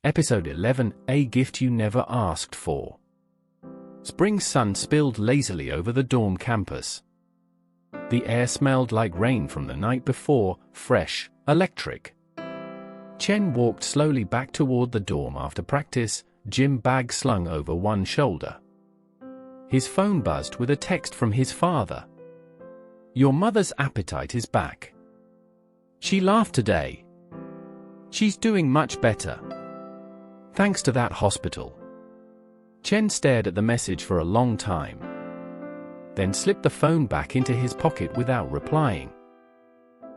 Episode 11, A Gift You Never Asked For. Spring sun spilled lazily over the dorm campus. The air smelled like rain from the night before, fresh, electric. Chen walked slowly back toward the dorm after practice, gym bag slung over one shoulder. His phone buzzed with a text from his father. "Your mother's appetite is back. She laughed today. She's doing much better. Thanks to that hospital." Chen stared at the message for a long time, then slipped the phone back into his pocket without replying.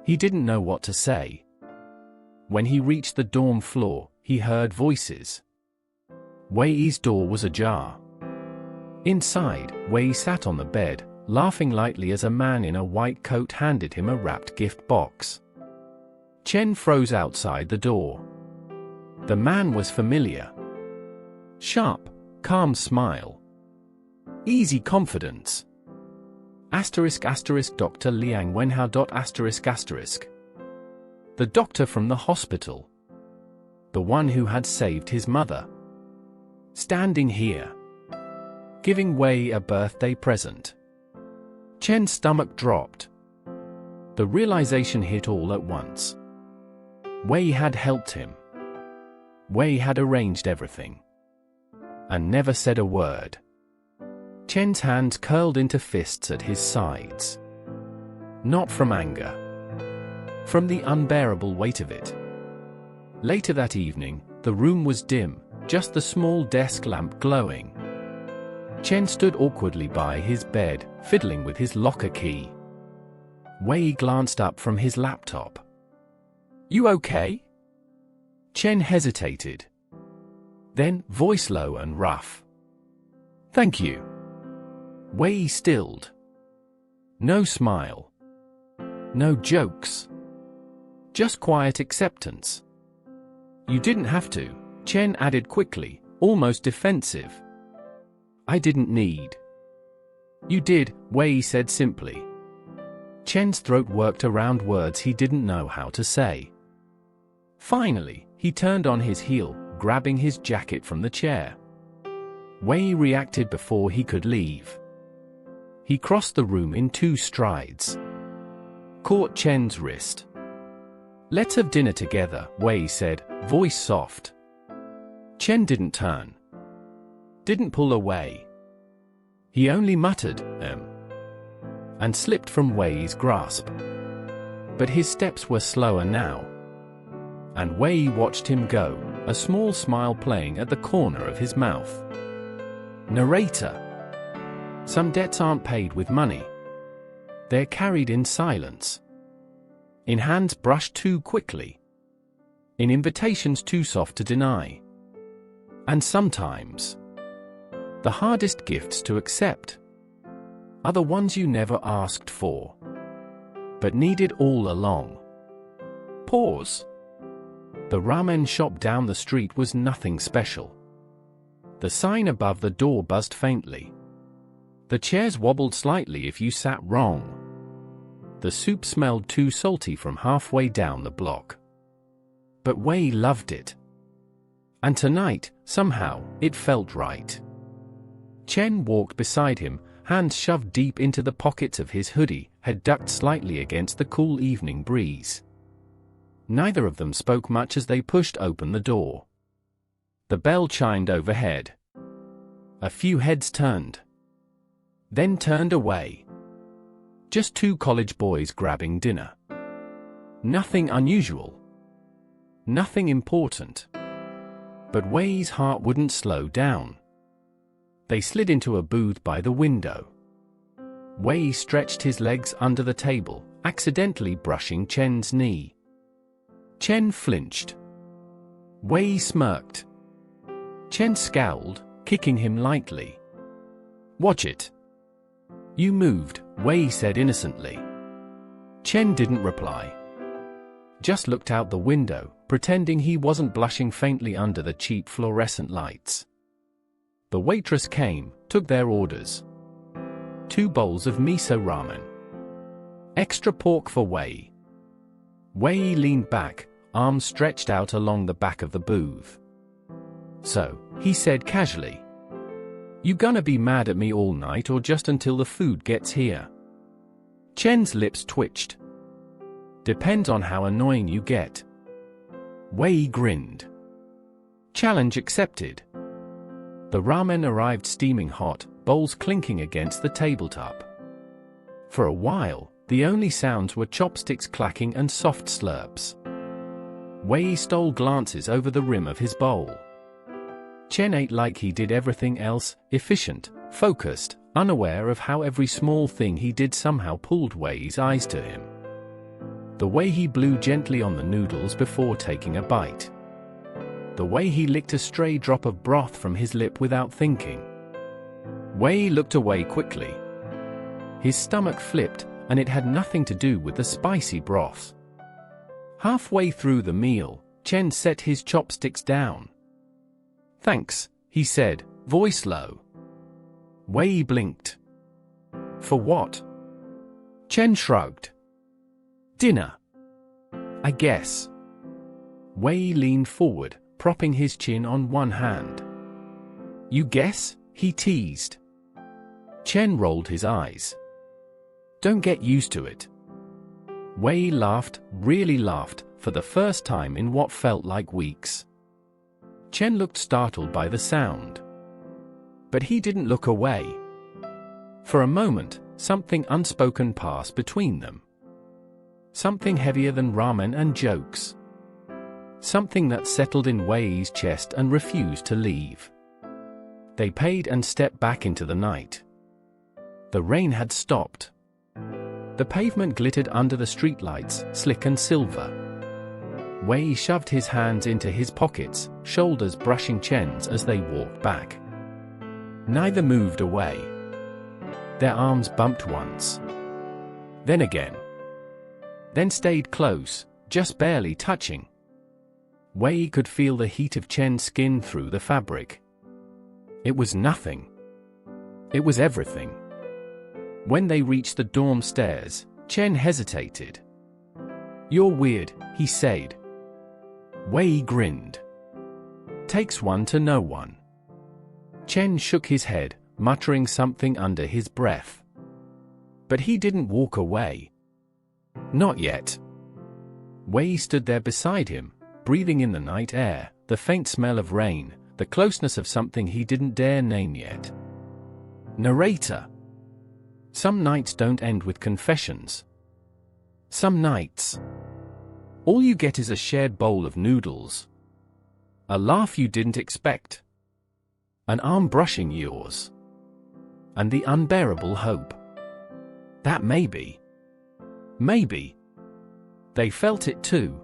He didn't know what to say. When he reached the dorm floor, he heard voices. Wei's door was ajar. Inside, Wei sat on the bed, laughing lightly as a man in a white coat handed him a wrapped gift box. Chen froze outside the door. The man was familiar. Sharp, calm smile. Easy confidence. Dr. Liang Wenhao. The doctor from the hospital. The one who had saved his mother. Standing here. Giving Wei a birthday present. Chen's stomach dropped. The realization hit all at once. Wei had helped him. Wei had arranged everything. And never said a word. Chen's hands curled into fists at his sides. Not from anger. From the unbearable weight of it. Later that evening, the room was dim, just the small desk lamp glowing. Chen stood awkwardly by his bed, fiddling with his locker key. Wei glanced up from his laptop. "You okay?" Chen hesitated. Then, voice low and rough. "Thank you." Wei stilled. No smile. No jokes. Just quiet acceptance. "You didn't have to," Chen added quickly, almost defensive. "I didn't need." "You did," Wei said simply. Chen's throat worked around words he didn't know how to say. Finally, he turned on his heel, grabbing his jacket from the chair. Wei reacted before he could leave. He crossed the room in 2 strides. Caught Chen's wrist. "Let's have dinner together," Wei said, voice soft. Chen didn't turn. Didn't pull away. He only muttered, and slipped from Wei's grasp. But his steps were slower now. And Wei watched him go, a small smile playing at the corner of his mouth. Narrator. Some debts aren't paid with money. They're carried in silence. In hands brushed too quickly. In invitations too soft to deny. And sometimes, the hardest gifts to accept are the ones you never asked for, but needed all along. Pause. The ramen shop down the street was nothing special. The sign above the door buzzed faintly. The chairs wobbled slightly if you sat wrong. The soup smelled too salty from halfway down the block. But Wei loved it. And tonight, somehow, it felt right. Chen walked beside him, hands shoved deep into the pockets of his hoodie, head ducked slightly against the cool evening breeze. Neither of them spoke much as they pushed open the door. The bell chimed overhead. A few heads turned. Then turned away. Just 2 college boys grabbing dinner. Nothing unusual. Nothing important. But Wei's heart wouldn't slow down. They slid into a booth by the window. Wei stretched his legs under the table, accidentally brushing Chen's knee. Chen flinched. Wei smirked. Chen scowled, kicking him lightly. "Watch it." "You moved," Wei said innocently. Chen didn't reply. Just looked out the window, pretending he wasn't blushing faintly under the cheap fluorescent lights. The waitress came, took their orders. 2 bowls of miso ramen. Extra pork for Wei. Wei leaned back, arms stretched out along the back of the booth. So, he said casually, "You gonna be mad at me all night or just until the food gets here?" Chen's lips twitched. "Depends on how annoying you get." Wei grinned. Challenge accepted. The ramen arrived steaming hot, bowls clinking against the tabletop. For a while, the only sounds were chopsticks clacking and soft slurps. Wei stole glances over the rim of his bowl. Chen ate like he did everything else, efficient, focused, unaware of how every small thing he did somehow pulled Wei's eyes to him. The way he blew gently on the noodles before taking a bite. The way he licked a stray drop of broth from his lip without thinking. Wei looked away quickly. His stomach flipped, and it had nothing to do with the spicy broth. Halfway through the meal, Chen set his chopsticks down. "Thanks," he said, voice low. Wei blinked. "For what?" Chen shrugged. "Dinner. I guess." Wei leaned forward, propping his chin on one hand. "You guess?" he teased. Chen rolled his eyes. "Don't get used to it." Wei laughed, really laughed, for the first time in what felt like weeks. Chen looked startled by the sound. But he didn't look away. For a moment, something unspoken passed between them. Something heavier than ramen and jokes. Something that settled in Wei's chest and refused to leave. They paid and stepped back into the night. The rain had stopped. The pavement glittered under the streetlights, slick and silver. Wei shoved his hands into his pockets, shoulders brushing Chen's as they walked back. Neither moved away. Their arms bumped once. Then again. Then stayed close, just barely touching. Wei could feel the heat of Chen's skin through the fabric. It was nothing. It was everything. When they reached the dorm stairs, Chen hesitated. "You're weird," he said. Wei grinned. "Takes one to know one." Chen shook his head, muttering something under his breath. But he didn't walk away. Not yet. Wei stood there beside him, breathing in the night air, the faint smell of rain, the closeness of something he didn't dare name yet. Narrator. Some nights don't end with confessions. Some nights, all you get is a shared bowl of noodles. A laugh you didn't expect. An arm brushing yours. And the unbearable hope that maybe, they felt it too.